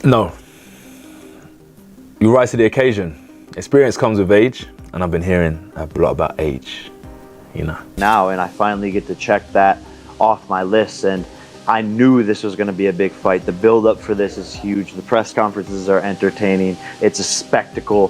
No. You rise to the occasion. Experience comes with age, and I've been hearing a lot about age, you know. Now, and I finally get to check that off my list, and I knew this was going to be a big fight. The build-up for this is huge. The press conferences are entertaining. It's a spectacle.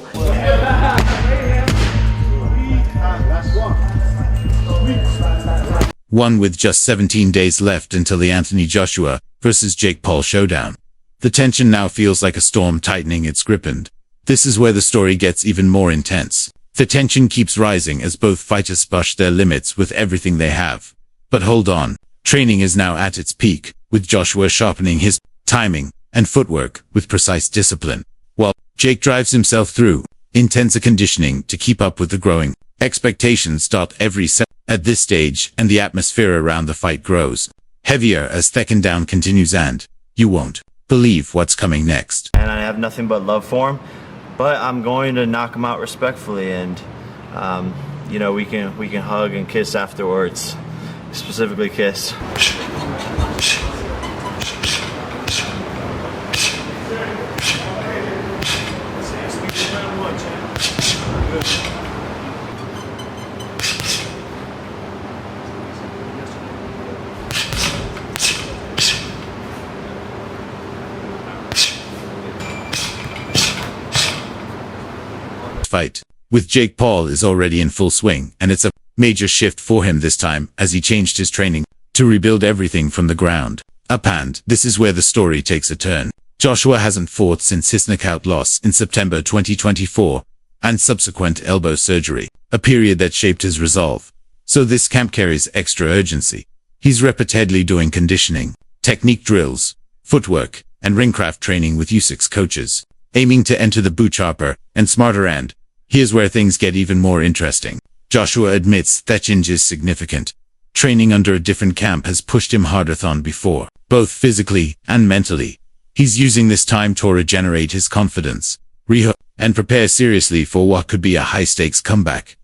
One with just 17 days left until the Anthony Joshua versus Jake Paul showdown. The tension now feels like a storm tightening its grip, and this is where the story gets even more intense. The tension keeps rising as both fighters push their limits with everything they have. But hold on, training is now at its peak, with Joshua sharpening his timing and footwork with precise discipline, while Jake drives himself through intense conditioning to keep up with the growing expectations. Every set at this stage, and the atmosphere around the fight grows heavier as second down continues, and you won't believe what's coming next. And I have nothing but love for him, but I'm going to knock him out respectfully, and you know, we can hug and kiss afterwards. Specifically kiss. Fight with Jake Paul is already in full swing, and it's a major shift for him this time as he changed his training to rebuild everything from the ground up, and this is where the story takes a turn. Joshua hasn't fought since his knockout loss in September 2024 and subsequent elbow surgery, a period that shaped his resolve. So this camp carries extra urgency. He's repeatedly doing conditioning, technique drills, footwork, and ringcraft training with U6 coaches, aiming to enter the boot sharper and smarter, and here's where things get even more interesting. Joshua admits that change is significant. Training under a different camp has pushed him harder than before, both physically and mentally. He's using this time to regenerate his confidence, rehook, and prepare seriously for what could be a high-stakes comeback.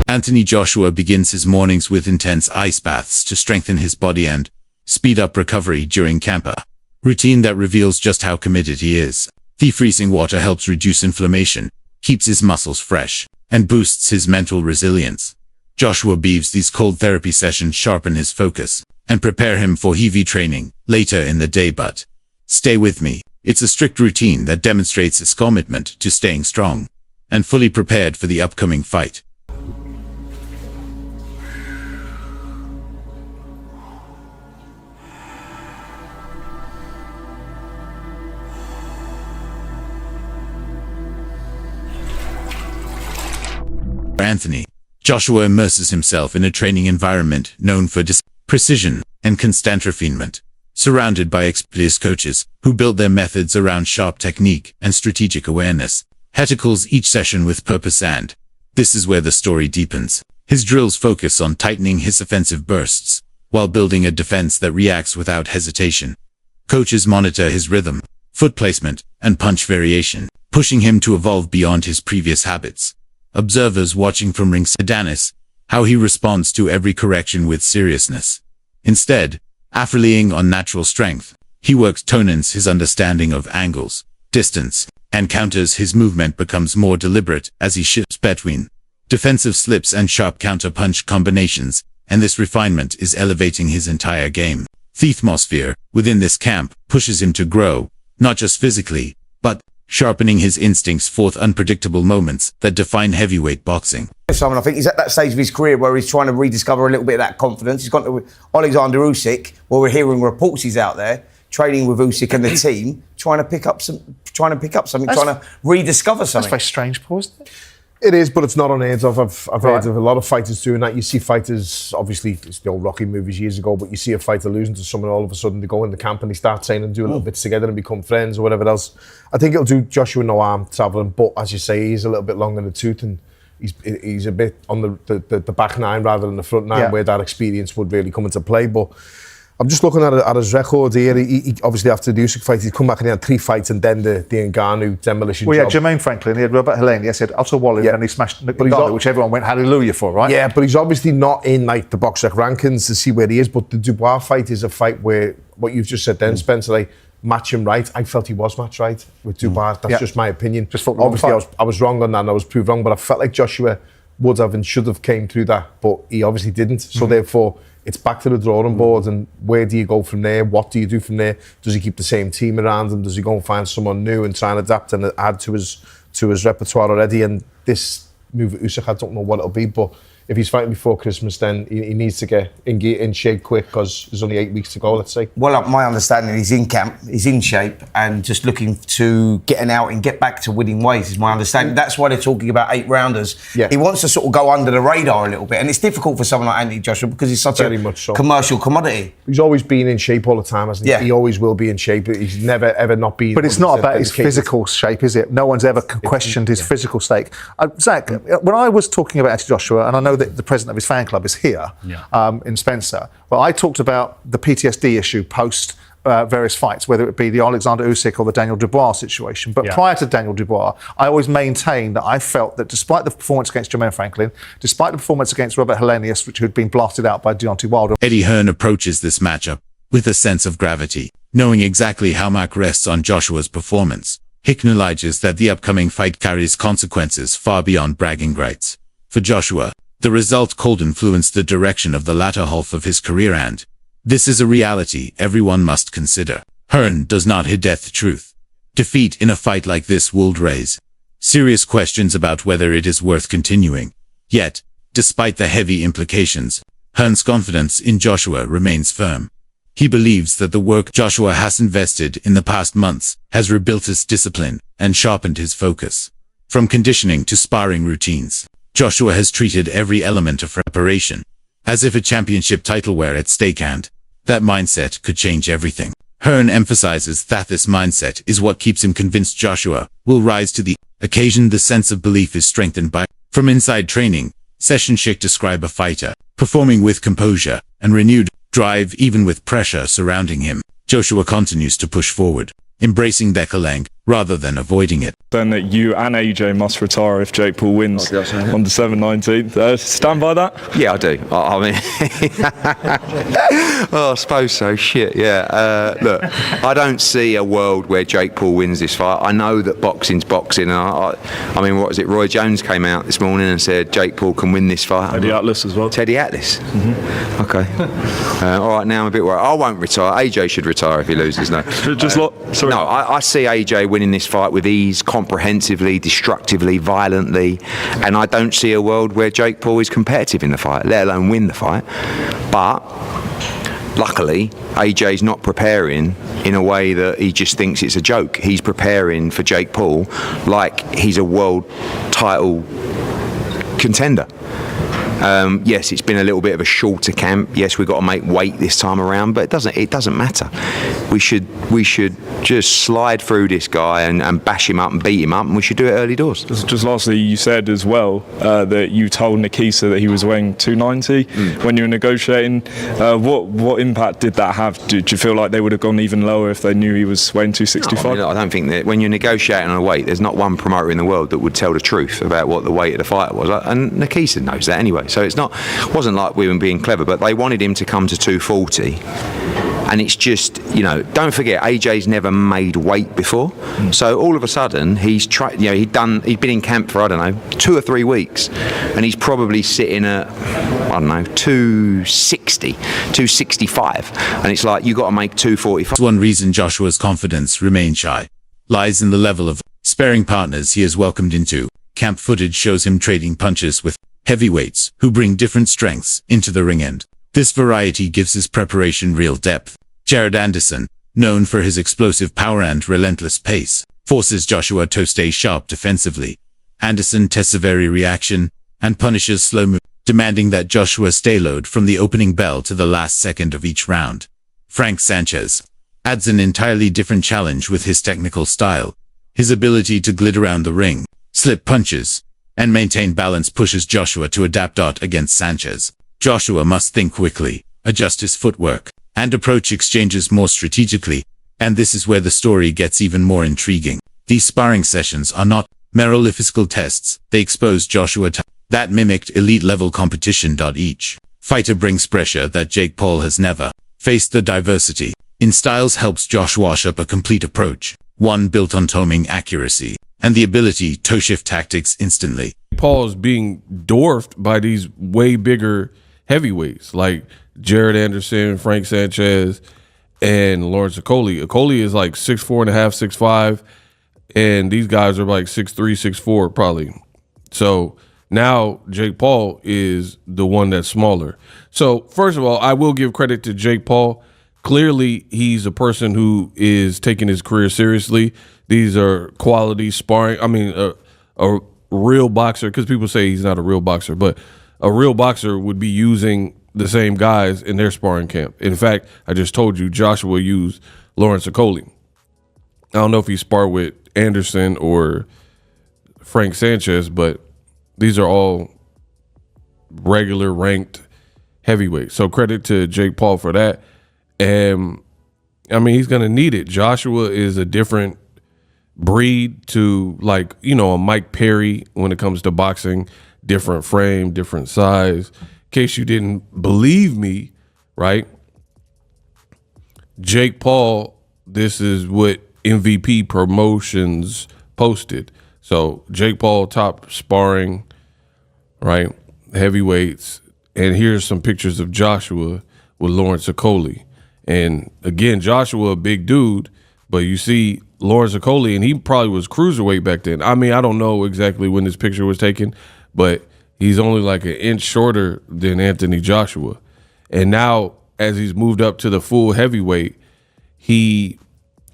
Anthony Joshua begins his mornings with intense ice baths to strengthen his body and speed up recovery during camp, a routine that reveals just how committed he is. The freezing water helps reduce inflammation, keeps his muscles fresh, and boosts his mental resilience. Joshua believes these cold therapy sessions sharpen his focus and prepare him for heavy training later in the day, but stay with me. It's a strict routine that demonstrates his commitment to staying strong and fully prepared for the upcoming fight. For Anthony, Joshua immerses himself in a training environment known for precision and constant refinement, surrounded by experienced coaches who build their methods around sharp technique and strategic awareness. He tackles each session with purpose, and this is where the story deepens. His drills focus on tightening his offensive bursts while building a defense that reacts without hesitation. Coaches monitor his rhythm, foot placement, and punch variation, pushing him to evolve beyond his previous habits. Observers watching from ringside how he responds to every correction with seriousness. Instead, after relying on natural strength, he works tonens his understanding of angles, distance, and counters. His movement becomes more deliberate as he shifts between defensive slips and sharp counter-punch combinations, and this refinement is elevating his entire game. The atmosphere within this camp pushes him to grow, not just physically, but sharpening his instincts for unpredictable moments that define heavyweight boxing. Simon, I think he's at that stage of his career where he's trying to rediscover a little bit of that confidence. He's gone to Alexander Usyk, where we're hearing reports he's out there training with Usyk and the team, trying to pick up something, trying to rediscover something. That's very strange, Paul, isn't it? It is, but it's not unheard of. I've heard of a lot of fighters doing that. You see fighters, obviously, it's the old Rocky movies years ago, but you see a fighter losing to someone, all of a sudden they go in the camp and they start training and do little bits together and become friends or whatever else. I think it'll do Joshua no harm travelling, but as you say, he's a little bit long in the tooth, and he's a bit on the back nine rather than the front nine, where that experience would really come into play. But I'm just looking at his record here. He obviously after the Usyk fight, he'd come back and he had 3 fights, and then the Ngannou demolition Well, job. yeah, Jermaine Franklin, he had Robert Helene, he had Otto Wally, and he smashed Ngannou, which everyone went hallelujah for, right? Yeah, but he's obviously not in like the BoxRec rankings to see where he is. But the Dubois fight is a fight where what you've just said then, Spencer, like match him right. I felt he was match right with Dubois. That's just my opinion. Just thought obviously I was wrong on that, and I was proved wrong. But I felt like Joshua would have and should have came through that, but he obviously didn't. So therefore, it's back to the drawing board. And where do you go from there? What do you do from there? Does he keep the same team around him? Does he go and find someone new and try and adapt and add to his repertoire already? And this move at Usyk, I don't know what it'll be, but if he's fighting before Christmas, then he needs to get in shape quick, because there's only 8 weeks to go, let's say. Well, my understanding, he's in camp, he's in shape, and just looking to get an out and get back to winning ways is my understanding. That's why they're talking about 8 rounders. Yeah. He wants to sort of go under the radar a little bit, and it's difficult for someone like Anthony Joshua because he's such Very a much so. commercial commodity. He's always been in shape all the time, hasn't he? Yeah. He always will be in shape. He's never, ever not been... But it's not about his dedicated. physical shape, is it? No one's ever questioned his physical state. Zach, when I was talking about Anthony Joshua, and I know that the president of his fan club is here in Spencer, well, I talked about the PTSD issue post various fights, whether it be the Alexander Usyk or the Daniel Dubois situation. But prior to Daniel Dubois, I always maintained that I felt that despite the performance against Jermaine Franklin, despite the performance against Robert Helenius, which had been blasted out by Deontay Wilder, Eddie Hearn approaches this matchup with a sense of gravity, knowing exactly how much rests on Joshua's performance. He acknowledges that the upcoming fight carries consequences far beyond bragging rights. For Joshua, the result could influence the direction of the latter half of his career, and this is a reality everyone must consider. Hearn does not hide the truth. Defeat in a fight like this would raise serious questions about whether it is worth continuing. Yet, despite the heavy implications, Hearn's confidence in Joshua remains firm. He believes that the work Joshua has invested in the past months has rebuilt his discipline and sharpened his focus. From conditioning to sparring routines, Joshua has treated every element of preparation as if a championship title were at stake, and that mindset could change everything. Hearn emphasizes that this mindset is what keeps him convinced Joshua will rise to the occasion. The sense of belief is strengthened by, from inside training, sessions describe a fighter performing with composure and renewed drive even with pressure surrounding him. Joshua continues to push forward, embracing the challenge rather than avoiding it. Then that you and AJ must retire if Jake Paul wins on December 19th. Stand by that? Yeah, I do. I mean, I suppose so. Shit, yeah. Look, I don't see a world where Jake Paul wins this fight. I know that boxing's boxing. I mean, what was it? Roy Jones came out this morning and said Jake Paul can win this fight. Eddie Atlas as well. Teddy Atlas. Mm-hmm. Okay. All right, now I'm a bit worried. I won't retire. AJ should retire if he loses. No. Sorry. No, I see AJ winning this fight with ease, comprehensively, destructively, violently, and I don't see a world where Jake Paul is competitive in the fight, let alone win the fight. But luckily, AJ's not preparing in a way that he just thinks it's a joke. He's preparing for Jake Paul like he's a world title contender. Yes, it's been a little bit of a shorter camp. Yes, we've got to make weight this time around, but it doesn't matter. We should just slide through this guy and bash him up and beat him up, and we should do it early doors. Just lastly, you said as well that you told Nikisa that he was weighing 290 when you were negotiating. What impact did that have? Did you feel like they would have gone even lower if they knew he was weighing 265? No, I mean, I don't think that when you're negotiating on a weight, there's not one promoter in the world that would tell the truth about what the weight of the fighter was, and Nikisa knows that anyway. So it wasn't like we were being clever, but they wanted him to come to 240. And it's just, don't forget, AJ's never made weight before. So all of a sudden, he's tried. He'd been in camp for 2 or 3 weeks, and he's probably sitting at 260, 265, and it's like you got to make 245. One reason Joshua's confidence remains high lies in the level of sparring partners he has welcomed into. Camp footage shows him trading punches with heavyweights who bring different strengths into the ring, and this variety gives his preparation real depth. Jared Anderson, known for his explosive power and relentless pace, forces Joshua to stay sharp defensively. Anderson tests a very reaction and punishes slow moves, demanding that Joshua stay low from the opening bell to the last second of each round. Frank Sanchez adds an entirely different challenge with his technical style. His ability to glide around the ring, slip punches, and maintain balance pushes Joshua to adapt against Sanchez. Joshua must think quickly, adjust his footwork, and approach exchanges more strategically. And this is where the story gets even more intriguing. These sparring sessions are not merely physical tests. They expose Joshua to that mimicked elite-level competition. Each fighter brings pressure that Jake Paul has never faced. The diversity in styles helps Josh wash up a complete approach, one built on timing, accuracy, and the ability to shift tactics instantly. Paul's being dwarfed by these way bigger heavyweights like Jared Anderson, Frank Sanchez, and Lawrence Okolie. Okolie is like 6'4.5", 6'5", and these guys are like 6'3", 6'4", probably. So now Jake Paul is the one that's smaller. So first of all, I will give credit to Jake Paul. Clearly, he's a person who is taking his career seriously. These are quality sparring. I mean, a real boxer, because people say he's not a real boxer, but a real boxer would be using the same guys in their sparring camp. In fact, I just told you Joshua used Lawrence Okolie. I don't know if he sparred with Anderson or Frank Sanchez, but these are all regular ranked heavyweights. So credit to Jake Paul for that. And I mean, he's going to need it. Joshua is a different breed to, like, you know, a Mike Perry when it comes to boxing. Different frame, different size. In case you didn't believe me, right? Jake Paul, this is what MVP Promotions posted. So Jake Paul top sparring, right? Heavyweights. And here's some pictures of Joshua with Lawrence Okolie. And again, Joshua, a big dude, but you see Lawrence Okolie, and he probably was cruiserweight back then. I mean, I don't know exactly when this picture was taken, but he's only like an inch shorter than Anthony Joshua. And now, as he's moved up to the full heavyweight, he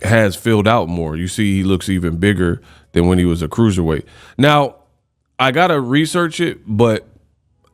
has filled out more. You see, he looks even bigger than when he was a cruiserweight. Now, I got to research it, but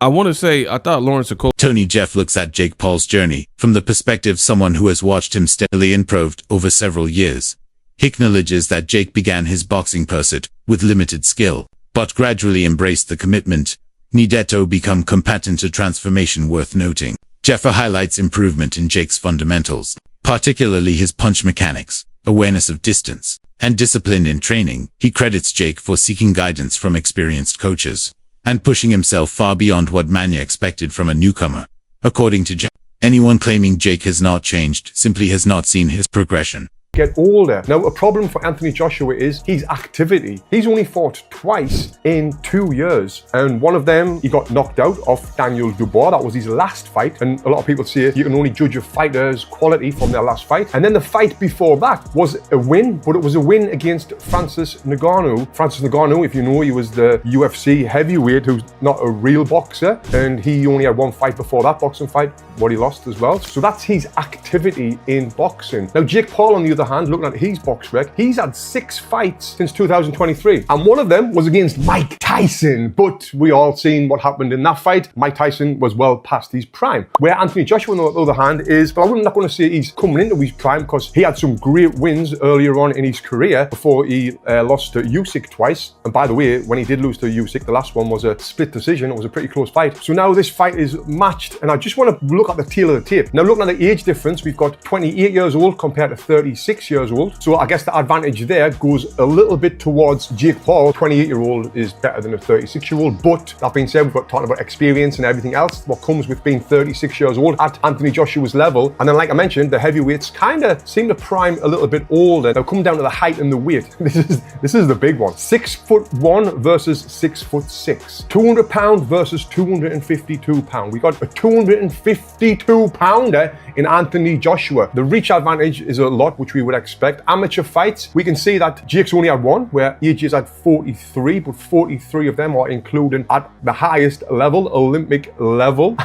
I want to say I thought Lawrence Okolie. Tony Jeff looks at Jake Paul's journey from the perspective of someone who has watched him steadily improve over several years. He acknowledges that Jake began his boxing pursuit with limited skill, but gradually embraced the commitment needed to become competent, a transformation worth noting. Jeff highlights improvement in Jake's fundamentals, particularly his punch mechanics, awareness of distance, and discipline in training. He credits Jake for seeking guidance from experienced coaches and pushing himself far beyond what many expected from a newcomer. According to Jeff, anyone claiming Jake has not changed simply has not seen his progression. Get older. Now, a problem for Anthony Joshua is his activity. He's only fought twice in 2 years, and one of them he got knocked out off Daniel Dubois. That was his last fight, and a lot of people say you can only judge a fighter's quality from their last fight. And then the fight before that was a win, but it was a win against Francis Ngannou. Francis Ngannou, if you know, he was the UFC heavyweight who's not a real boxer, and he only had one fight before that boxing fight, what he lost as well. So that's his activity in boxing. Now, Jake Paul, on the other hand, looking at his box rec, he's had 6 fights since 2023, and one of them was against Mike Tyson. But we all seen what happened in that fight. Mike Tyson was well past his prime. Where Anthony Joshua, on the other hand, is, but I'm not going to say he's coming into his prime, because he had some great wins earlier on in his career before he lost to Usyk twice. And by the way, when he did lose to Usyk, the last one was a split decision. It was a pretty close fight. So now this fight is matched, and I just want to look at the tail of the tape. Now, looking at the age difference, we've got 28 years old compared to 36 years old. So I guess the advantage there goes a little bit towards Jake Paul. 28-year-old is better than a 36-year-old. But that being said, we've got talking about experience and everything else, what comes with being 36 years old at Anthony Joshua's level. And then, like I mentioned, the heavyweights kind of seem to prime a little bit older. Now, come down to the height and the weight. This is the big one. 6'1" versus 6'6". 200 pound versus 252 pound. We got a 252 pounder in Anthony Joshua. The reach advantage is a lot, which we would expect. Amateur fights, we can see that Jake's only had one, where AJ's had 43, but 43 of them are included at the highest level, Olympic level.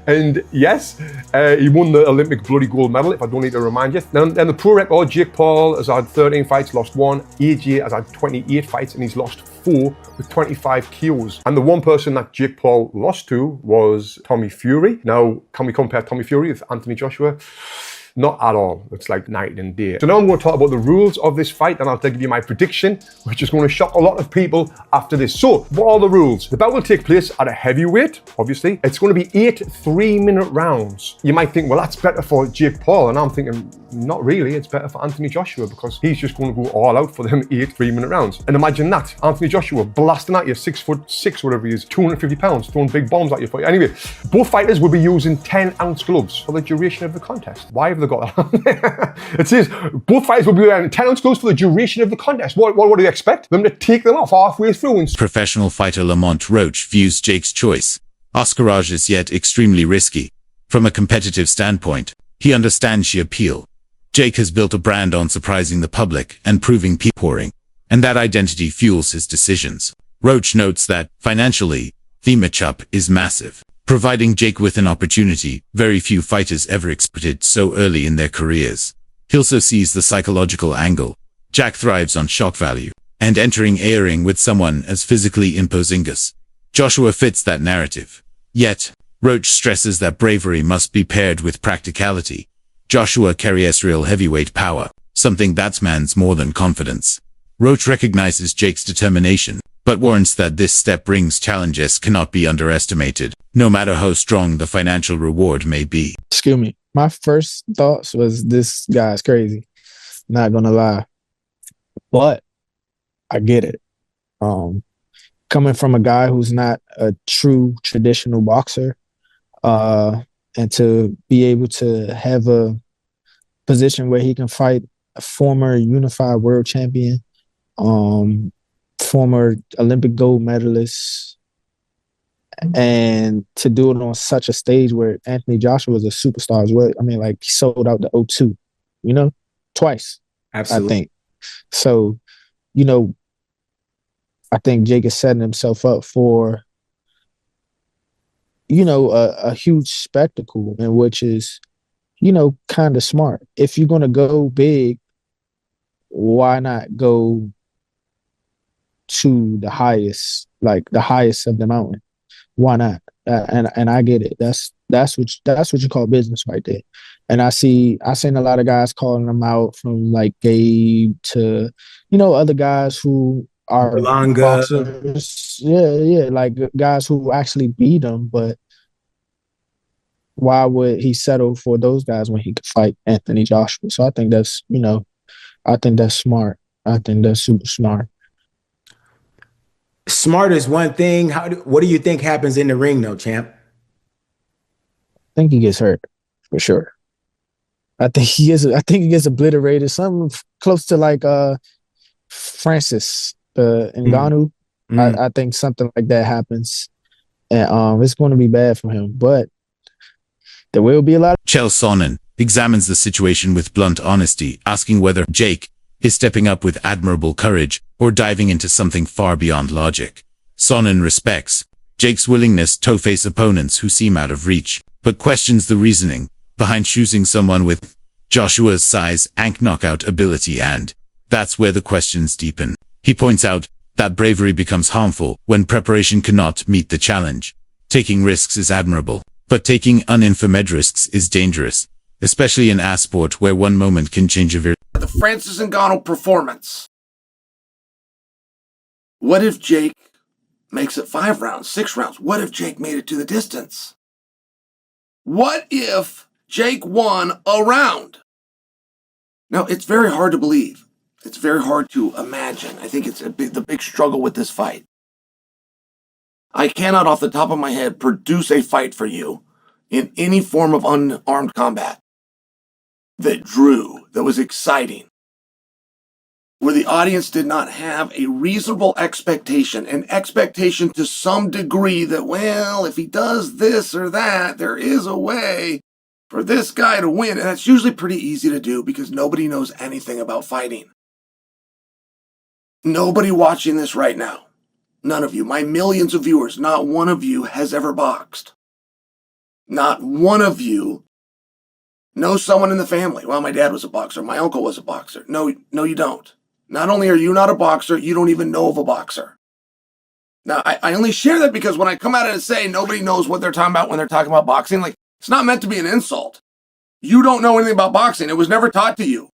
And yes, he won the Olympic bloody gold medal, if I don't need to remind you. Now, in the pro record, Jake Paul has had 13 fights, lost 1. AJ has had 28 fights, and he's lost 4 with 25 KOs. And the one person that Jake Paul lost to was Tommy Fury. Now, can we compare Tommy Fury with Anthony Joshua? Not at all. It's like night and day. So now I'm going to talk about the rules of this fight, and I'll give you my prediction, which is going to shock a lot of people after this. So, what are the rules? The bout will take place at a heavyweight, obviously. It's going to be 8 3-minute rounds. You might think, well, that's better for Jake Paul, and I'm thinking, not really. It's better for Anthony Joshua because he's just going to go all out for them 8 3-minute rounds. And imagine that, Anthony Joshua blasting at you, 6'6", whatever he is, 250 pounds, throwing big bombs at you. Anyway, both fighters will be using 10-ounce gloves for the duration of the contest. Why have they got that? It says both fighters will be wearing 10-ounce gloves for the duration of the contest. What do you expect? Them to take them off halfway through? And Professional fighter Lamont Roach views Jake's choice. Oscarage is yet extremely risky. From a competitive standpoint, he understands the appeal. Jake has built a brand on surprising the public and proving people pouring, and that identity fuels his decisions. Roach notes that, financially, the matchup is massive, providing Jake with an opportunity very few fighters ever expected so early in their careers. He also sees the psychological angle. Jack thrives on shock value, and entering a ring with someone as physically imposing as Joshua fits that narrative. Yet, Roach stresses that bravery must be paired with practicality. Joshua carries real heavyweight power, something that's man's more than confidence. Roach recognizes Jake's determination, but warns that this step brings challenges cannot be underestimated, no matter how strong the financial reward may be. Excuse me. My first thoughts was this guy's crazy. Not gonna lie. But I get it. Coming from a guy who's not a true traditional boxer, and to be able to have a position where he can fight a former unified world champion, former Olympic gold medalist, and to do it on such a stage where Anthony Joshua was a superstar as well. I mean, like, he sold out the O2, twice. Absolutely. I think. So, I think Jake is setting himself up for, a huge spectacle, and which is, kind of smart. If you're going to go big, why not go to the highest of the mountain? Why not? And I get it. That's what you call business right there. And I seen a lot of guys calling them out, from like Gabe to, other guys who are boxers. Yeah, like guys who actually beat them. But why would he settle for those guys when he could fight Anthony Joshua? So I think that's, I think that's smart. I think that's super smart. Smart is one thing. What do you think happens in the ring, though, champ? I think he gets hurt for sure. I think he gets obliterated. Something close to like Francis Ngannou. I think something like that happens, and it's going to be bad for him. But there will be a lot. Chael Sonnen examines the situation with blunt honesty, asking whether Jake is stepping up with admirable courage or diving into something far beyond logic. Sonnen respects Jake's willingness to face opponents who seem out of reach, but questions the reasoning behind choosing someone with Joshua's size and knockout ability, and that's where the questions deepen. He points out that bravery becomes harmful when preparation cannot meet the challenge. Taking risks is admirable, but taking uninformed risks is dangerous, especially in a sport where one moment can change a very... The Francis Ngannou performance. What if Jake makes it 5 rounds, 6 rounds? What if Jake made it to the distance? What if Jake won a round? Now, it's very hard to believe. It's very hard to imagine. I think it's the big struggle with this fight. I cannot, off the top of my head, produce a fight for you in any form of unarmed combat that drew, that was exciting, where the audience did not have a reasonable expectation, an expectation to some degree that, well, if he does this or that, there is a way for this guy to win. And that's usually pretty easy to do because nobody knows anything about fighting. Nobody watching this right now, none of you, my millions of viewers, not one of you has ever boxed. Not one of you knows someone in the family. Well, my dad was a boxer. My uncle was a boxer. No, you don't. Not only are you not a boxer, you don't even know of a boxer. Now, I only share that because when I come out and say nobody knows what they're talking about when they're talking about boxing, like, it's not meant to be an insult. You don't know anything about boxing. It was never taught to you.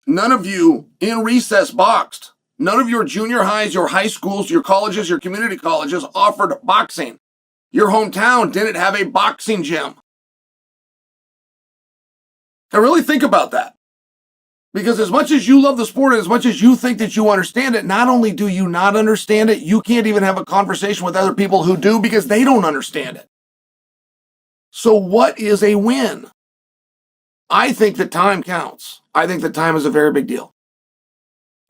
None of you in recess boxed. None of your junior highs, your high schools, your colleges, your community colleges offered boxing. Your hometown didn't have a boxing gym. Now really think about that. Because as much as you love the sport and as much as you think that you understand it, not only do you not understand it, you can't even have a conversation with other people who do because they don't understand it. So what is a win? I think that time counts. I think that time is a very big deal.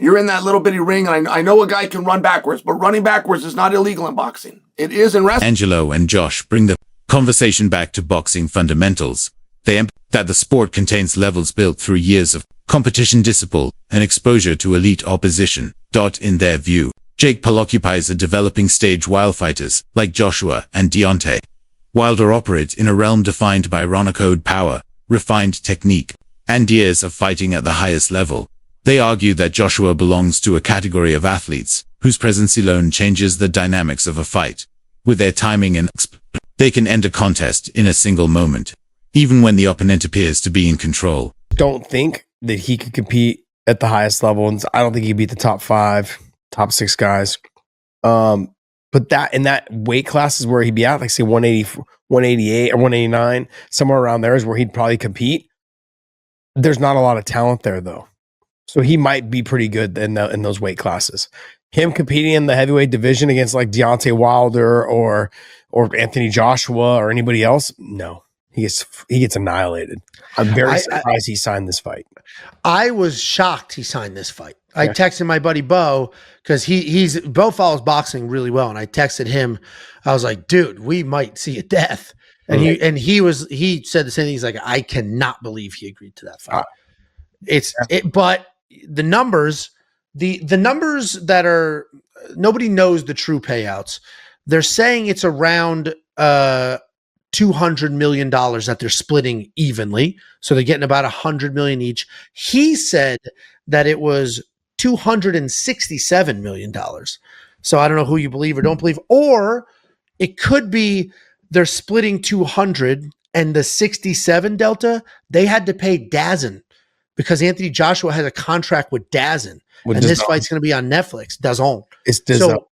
You're in that little bitty ring, and I know a guy can run backwards, but running backwards is not illegal in boxing. It is in wrestling. Angelo and Josh bring the conversation back to boxing fundamentals. They emphasize that the sport contains levels built through years of competition discipline and exposure to elite opposition. In their view, Jake Paul occupies a developing stage while fighters, like Joshua and Deontay Wilder, operate in a realm defined by code power, refined technique, and years of fighting at the highest level. They argue that Joshua belongs to a category of athletes whose presence alone changes the dynamics of a fight. With their timing and they can end a contest in a single moment, even when the opponent appears to be in control. Don't think that he could compete at the highest level, and I don't think he beat the top 5, top 6 guys. But that in that weight class is where he'd be at, like say 180, 188 or 189, somewhere around there is where he'd probably compete. There's not a lot of talent there though. So he might be pretty good in those weight classes. Him competing in the heavyweight division against like Deontay Wilder or Anthony Joshua or anybody else, no. He gets annihilated. I'm very surprised he signed this fight. I was shocked he signed this fight. I texted my buddy Bo because Bo follows boxing really well, and I texted him. I was like, "Dude, we might see a death." And he said the same thing. He's like, "I cannot believe he agreed to that fight." But the numbers, the numbers that are nobody knows the true payouts. They're saying it's around $200 million that they're splitting evenly. So they're getting about $100 million each. He said that it was $267 million. So I don't know who you believe or don't believe, or it could be they're splitting 200 and the 67 delta, they had to pay DAZN because Anthony Joshua has a contract with DAZN. And this fight's going to be on Netflix. DAZN. It's DAZN.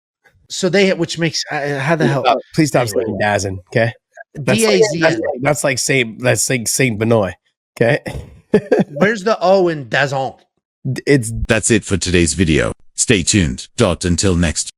So they, which makes, how the hell? Please stop saying DAZN, okay? That's like Saint Benoit. Okay. Where's the O in DAZN? That's it for today's video. Stay tuned. Until next.